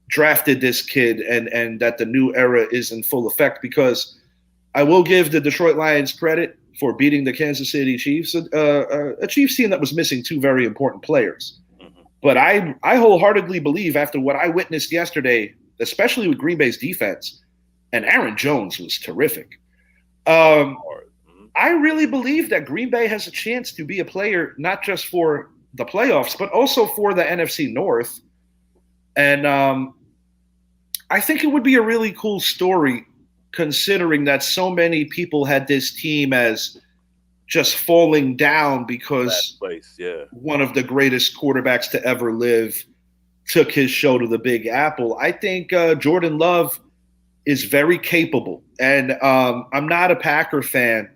drafted this kid and that the new era is in full effect, because I will give the Detroit Lions credit for beating the Kansas City Chiefs, a Chiefs team that was missing two very important players. But I wholeheartly believe after what I witnessed yesterday, especially with Green Bay's defense, and Aaron Jones was terrific. I really believe that Green Bay has a chance to be a player, not just for the playoffs, but also for the NFC North. And I think it would be a really cool story, considering that so many people had this team as just falling down because one of the greatest quarterbacks to ever live took his show to the Big Apple. I think Jordan Love is very capable. And I'm not a Packer fan.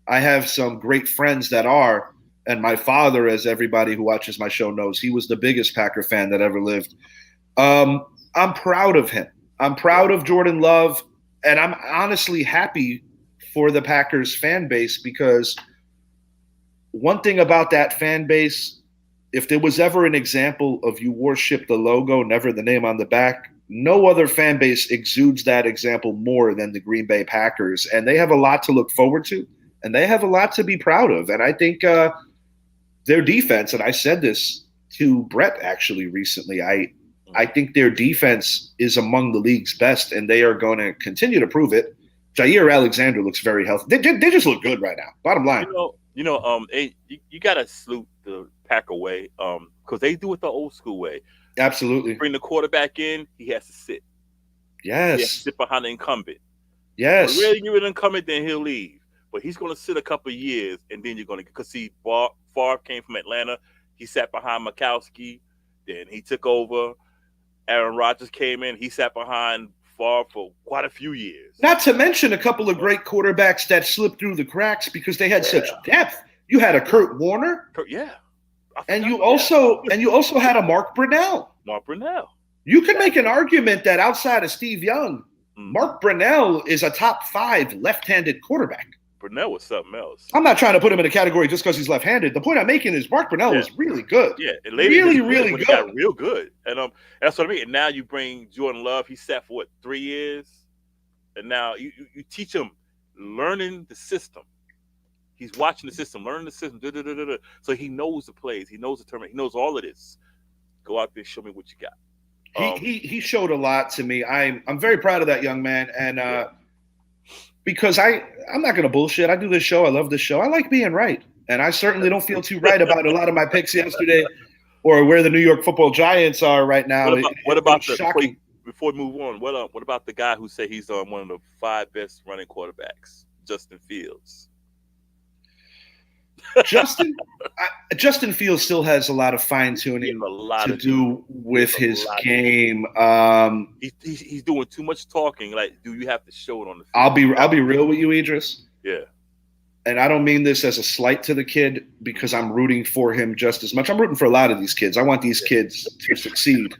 I have some great friends that are. And my father, as everybody who watches my show knows, he was the biggest Packer fan that ever lived. I'm proud of him. I'm proud of Jordan Love. And I'm honestly happy for the Packers fan base, because one thing about that fan base, if there was ever an example of you worship the logo, never the name on the back, no other fan base exudes that example more than the Green Bay Packers. And they have a lot to look forward to, and they have a lot to be proud of. And I think their defense, and I said this to Brett actually recently, I think their defense is among the league's best, and they are going to continue to prove it. Jair Alexander looks very healthy. They just look good right now. Bottom line. You got to salute the Packer way, because they do it the old school way. Absolutely. Bring the quarterback in, he has to sit. Yes. He has to sit behind the incumbent. Yes. But really, you're an incumbent, then he'll leave. But he's going to sit a couple of years, and then you're going to, because Favre came from Atlanta. He sat behind Mikowski. Then he took over. Aaron Rodgers came in. He sat behind Favre for quite a few years. Not to mention a couple of great quarterbacks that slipped through the cracks because they had such depth. You had a Kurt Warner. And you also had a Mark Brunell. You can make an argument that outside of Steve Young, Mark Brunell is a top 5 left-handed quarterback. Brunell was something else. I'm not trying to put him in a category just because he's left-handed. The point I'm making is Mark Brunell was really good. Yeah, and really good. He got real good, and that's what I mean. And now you bring Jordan Love. He sat for 3 years, and now you teach him learning the system. He's watching the system, learning the system. So he knows the plays. He knows the term. He knows all of this. Go out there, show me what you got. He showed a lot to me. I'm very proud of that young man, and because I'm not going to bullshit. I do this show. I love this show. I like being right. And I certainly don't feel too right about a lot of my picks yesterday or where the New York Football Giants are right now. What about it's shocking. Before we move on, what about the guy who said he's one of the 5 best running quarterbacks, Justin Fields? Justin Fields still has a lot of fine tuning to do with his game. He's doing too much talking. Like, do you have to show it on the field? I'll be real with you, Idris. Yeah. And I don't mean this as a slight to the kid because I'm rooting for him just as much. I'm rooting for a lot of these kids. I want these kids to succeed.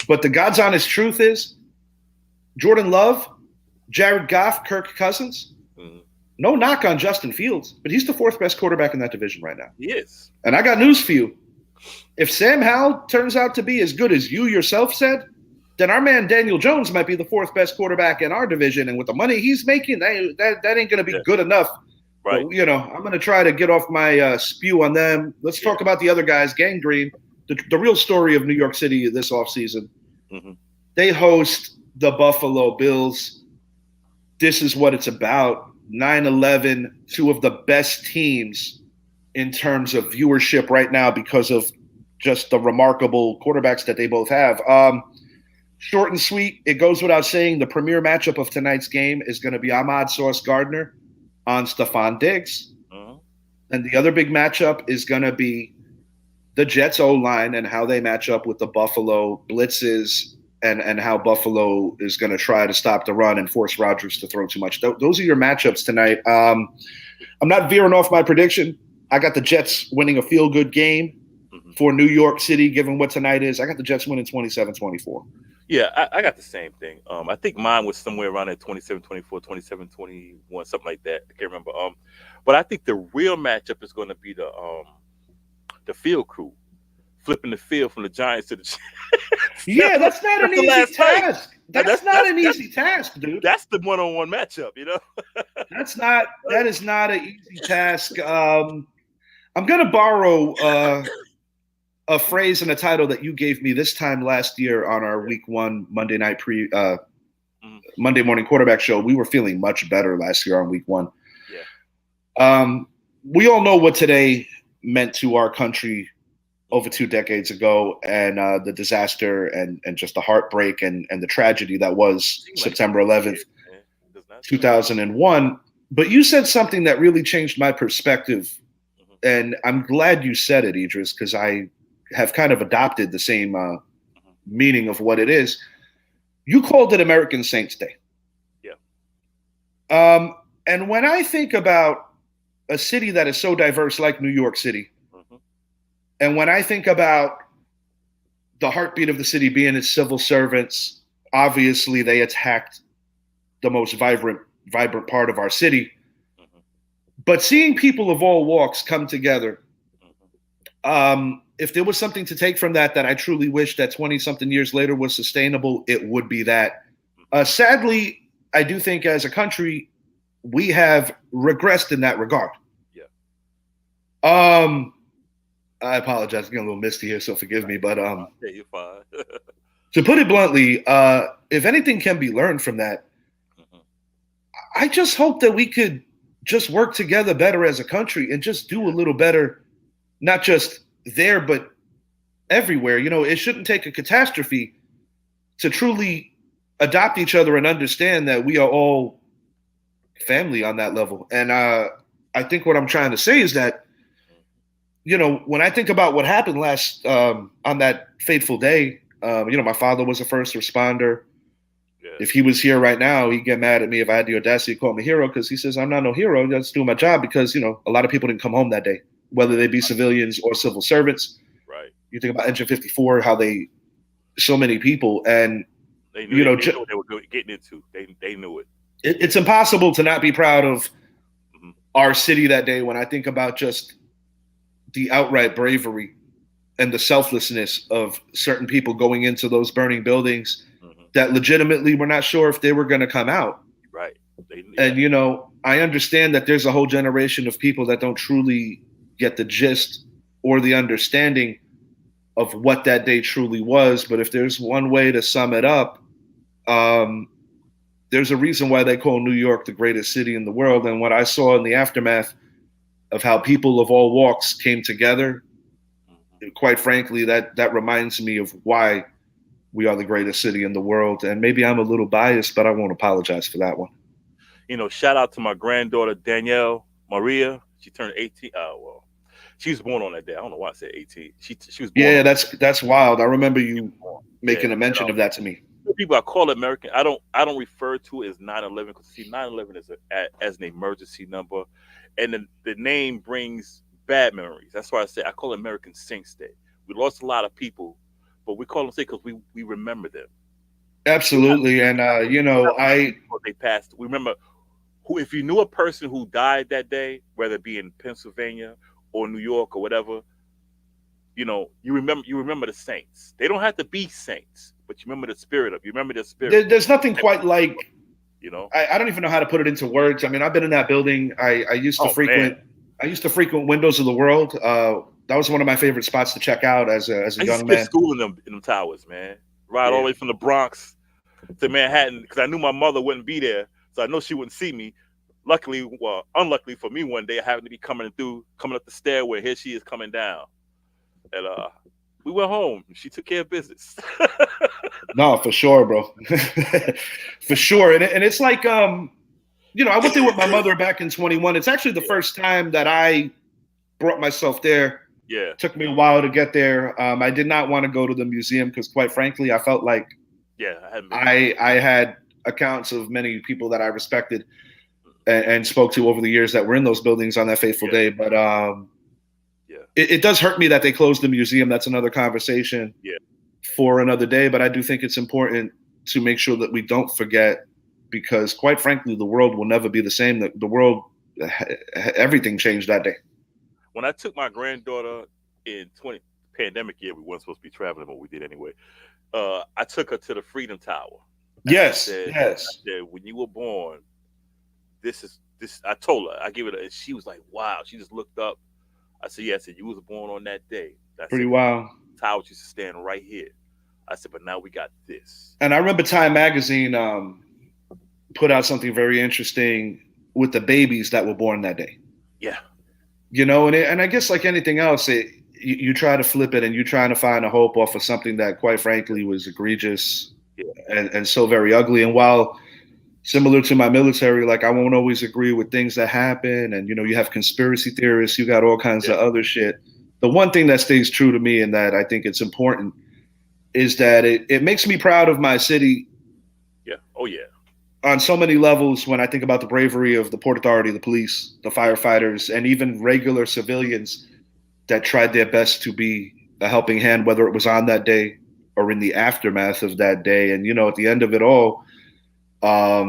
But the God's honest truth is Jordan Love, Jared Goff, Kirk Cousins, no knock on Justin Fields, but he's the 4th best quarterback in that division right now. He is. And I got news for you. If Sam Howell turns out to be as good as you yourself said, then our man Daniel Jones might be the 4th best quarterback in our division. And with the money he's making, that ain't going to be good enough. Right. But, I'm going to try to get off my spew on them. Let's talk about the other guys. Gang Green, the real story of New York City this offseason. Mm-hmm. They host the Buffalo Bills. This is what it's about. 9-11, 2 of the best teams in terms of viewership right now because of just the remarkable quarterbacks that they both have. Short and sweet, it goes without saying the premier matchup of tonight's game is going to be Ahmad Sauce Gardner on Stephon Diggs. And the other big matchup is going to be the Jets O-line and how they match up with the Buffalo blitzes and how Buffalo is going to try to stop the run and force Rodgers to throw too much. Those are your matchups tonight. I'm not veering off my prediction. I got the Jets winning a feel-good game for New York City, given what tonight is. I got the Jets winning 27-24. Yeah, I got the same thing. I think mine was somewhere around at 27-24, 27-21, something like that. I can't remember. But I think the real matchup is going to be the field crew flipping the field from the Giants to the Jets. Yeah, that's not an easy task. That's not an easy task, dude. That's the one-on-one matchup, That is not an easy task. I'm going to borrow a phrase and a title that you gave me this time last year on our week 1 Monday night Monday morning quarterback show. We were feeling much better last year on week 1. Yeah. We all know what today meant to our country over 2 decades ago, and the disaster and just the heartbreak and the tragedy that was September 11th, 2001. But you said something that really changed my perspective, and I'm glad you said it, Idris, because I have kind of adopted the same meaning of what it is. You called it American Saints Day. Yeah. And when I think about a city that is so diverse like New York City, and when I think about the heartbeat of the city being its civil servants, obviously they attacked the most vibrant part of our city. But seeing people of all walks come together, if there was something to take from that I truly wish that 20-something years later was sustainable, it would be that. Sadly, I do think as a country, we have regressed in that regard. Yeah. I apologize. I'm getting a little misty here, so forgive me. But yeah, you're fine. To put it bluntly, if anything can be learned from that, I just hope that we could just work together better as a country and just do a little better, not just there, but everywhere. It shouldn't take a catastrophe to truly adopt each other and understand that we are all family on that level. And I think what I'm trying to say is that, when I think about what happened last on that fateful day, my father was a first responder. Yeah. If he was here right now, he'd get mad at me if I had the audacity to call him a hero because he says, I'm not no hero. I'm just doing my job because, a lot of people didn't come home that day, whether they be civilians or civil servants. Right. You think about Engine 54, how so many people, and they knew, they knew what they were getting into. They knew it. It's impossible to not be proud of our city that day when I think about just the outright bravery and the selflessness of certain people going into those burning buildings that legitimately were not sure if they were going to come out. Right. And, I understand that there's a whole generation of people that don't truly get the gist or the understanding of what that day truly was. But if there's one way to sum it up, there's a reason why they call New York the greatest city in the world. And what I saw in the aftermath of how people of all walks came together. Mhm. Quite frankly, that reminds me of why we are the greatest city in the world. And maybe I'm a little biased, but I won't apologize for that one. Shout out to my granddaughter Danielle Maria. She turned 18. Well, she was born on that day. I don't know why I said 18. She was born Yeah, on. that's wild. I remember you Yeah. making a mention of that to me. People I call it American. I don't refer to it as 9/11 because see 9/11 is as an emergency number, and the name brings bad memories. That's why I say I call it American Saints Day. We lost a lot of people, but we call them Saints because we remember them. Absolutely. And They passed. We remember who if you knew a person who died that day, whether it be in Pennsylvania or New York or whatever, you remember the saints. They don't have to be saints, but you remember their spirit. there's nothing quite like You know. I don't even know how to put it into words. I mean, I've been in that building. I used to Oh man, frequent Windows of the World. That was one of my favorite spots to check out as a I used to young skip man. school in them towers, man. Ride all Yeah. the way from the Bronx to Manhattan because I knew my mother wouldn't be there, so I know she wouldn't see me. Luckily, well, unluckily for me, one day I happened to be coming up the stairway. Here she is coming down, and we went home. She took care of business. No, for sure, bro. For sure. And it's like I went there with my mother back in 21. It's actually the first time that I brought myself there. Yeah, It took me a while to get there. I did not want to go to the museum because, quite frankly, I felt like yeah, I hadn't been. I had accounts of many people that I respected and spoke to over the years that were in those buildings on that fateful day. But Yeah, it does hurt me that they closed the museum. That's another conversation yeah, for another day. But I do think it's important to make sure that we don't forget because, quite frankly, the world will never be the same. The world, everything changed that day. when I took my granddaughter in 20 pandemic year, we weren't supposed to be traveling, but we did anyway. I took her to the Freedom Tower. Yes, I yes. said, when you were born, this is this. I told her, I gave it, and she was like, "Wow!" She just looked up. I said, "Yeah." I said, "You was born on that day." I Pretty said, wild. "The tower used to stand right here." I said, "But now we got this." And I remember Time Magazine put out something very interesting with the babies that were born that day. Yeah, And I guess like anything else, you try to flip it and you're trying to find a hope off of something that, quite frankly, was egregious yeah, and so very ugly. And while similar to my military, like I won't always agree with things that happen, and you have conspiracy theorists, you got all kinds of other shit. The one thing that stays true to me and that I think it's important is that it makes me proud of my city yeah. Oh yeah, on so many levels when I think about the bravery of the Port Authority, the police, the firefighters, and even regular civilians that tried their best to be a helping hand, whether it was on that day or in the aftermath of that day. And, at the end of it all, I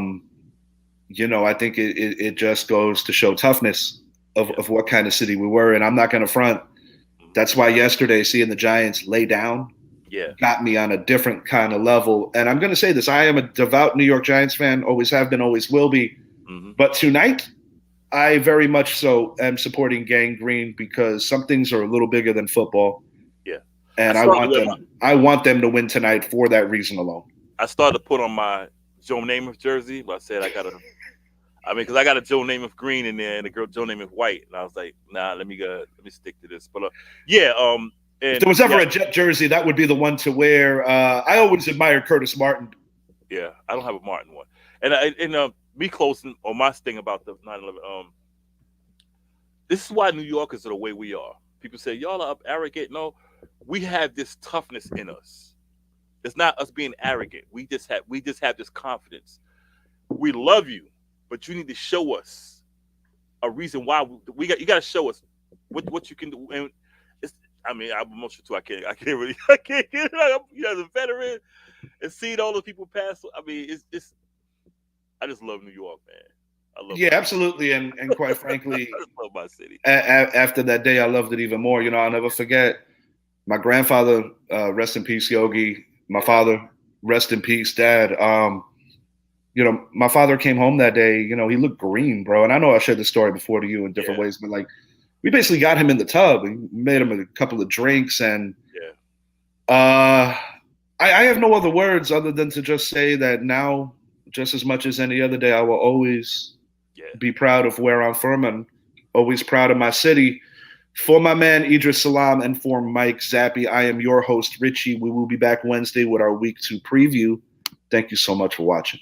think it just goes to show toughness of what kind of city we were. And I'm not going to front. That's why yesterday, seeing the Giants lay down yeah, got me on a different kind of level. And I'm going to say this. I am a devout New York Giants fan, always have been, always will be. mm-hmm. But tonight, I very much so am supporting Gang Green because some things are a little bigger than football. Yeah. And I want them to win tonight for that reason alone. I started to put on my Joe Namath jersey, but I said because I got a Joe Namath green in there and a girl Joe Namath white, and I was like, nah, let me stick to this. But and if there was ever a Jet jersey, that would be the one to wear. I always admired Curtis Martin. Yeah, I don't have a Martin one, and me closing on my thing about the 9/11. This is why New Yorkers are the way we are. People say y'all are up arrogant. No, we have this toughness in us. It's not us being arrogant. We just have this confidence. We love you, but you need to show us a reason why you got to show us what you can do. And I'm emotional too. I can't get it. As a veteran and seeing all those people pass. I mean, it's. I just love New York, man. I love. Yeah, absolutely, and quite frankly, I just love my city. After that day, I loved it even more. I'll never forget my grandfather. Rest in peace, Yogi. My father, rest in peace, Dad. My father came home that day. He looked green, bro. And I know I shared this story before to you in different ways, but like, we basically got him in the tub. We made him a couple of drinks, and I have no other words other than to just say that now, just as much as any other day, I will always be proud of where I'm from. And Always proud of my city. For my man Idris Salam and for Mike Zappy, I am your host, Richie. We will be back Wednesday with our week 2 preview. Thank you so much for watching.